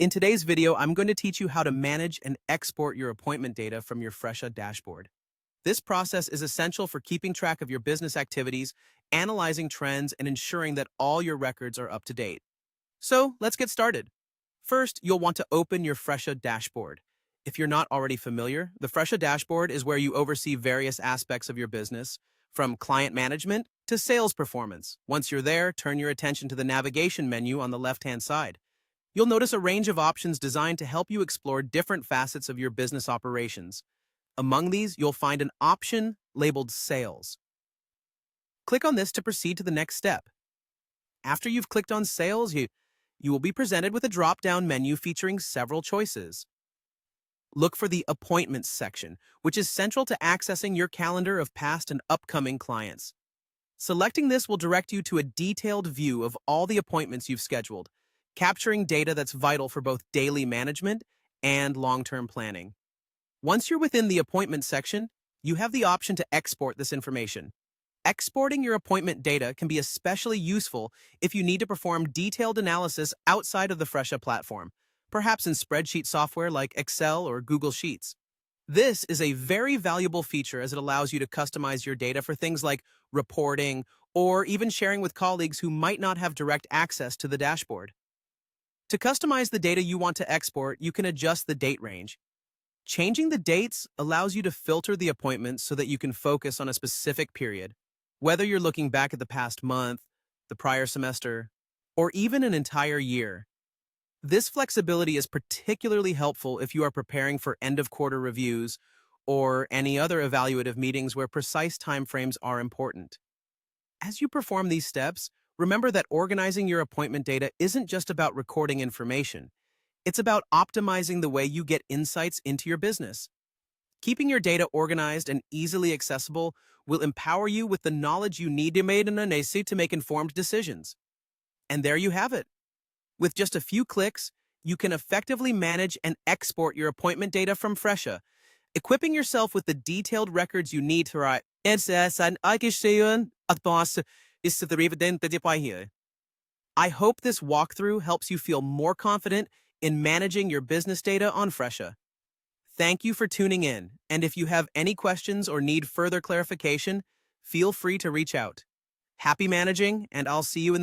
In today's video, I'm going to teach you how to manage and export your appointment data from your Fresha dashboard. This process is essential for keeping track of your business activities, analyzing trends, and ensuring that all your records are up to date. So let's get started. First, you'll want to open your Fresha dashboard. If you're not already familiar, the Fresha dashboard is where you oversee various aspects of your business, from client management to sales performance. Once you're there, turn your attention to the navigation menu on the left-hand side. You'll notice a range of options designed to help you explore different facets of your business operations. Among these, you'll find an option labeled Sales. Click on this to proceed to the next step. After you've clicked on Sales, you will be presented with a drop-down menu featuring several choices. Look for the Appointments section, which is central to accessing your calendar of past and upcoming clients. Selecting this will direct you to a detailed view of all the appointments you've scheduled, capturing data that's vital for both daily management and long-term planning. Once you're within the appointment section, you have the option to export this information. Exporting your appointment data can be especially useful if you need to perform detailed analysis outside of the Fresha platform, perhaps in spreadsheet software like Excel or Google Sheets. This is a very valuable feature as it allows you to customize your data for things like reporting or even sharing with colleagues who might not have direct access to the dashboard. To customize the data you want to export, you can adjust the date range. Changing the dates allows you to filter the appointments so that you can focus on a specific period, whether you're looking back at the past month, the prior semester, or even an entire year. This flexibility is particularly helpful if you are preparing for end-of-quarter reviews or any other evaluative meetings where precise timeframes are important. As you perform these steps, remember that organizing your appointment data isn't just about recording information. It's about optimizing the way you get insights into your business. Keeping your data organized and easily accessible will empower you with the knowledge you need to make informed decisions. And there you have it. With just a few clicks, you can effectively manage and export your appointment data from Fresha, equipping yourself with the detailed records you need to write. I hope this walkthrough helps you feel more confident in managing your business data on Fresha. Thank you for tuning in, and if you have any questions or need further clarification, feel free to reach out. Happy managing, and I'll see you in the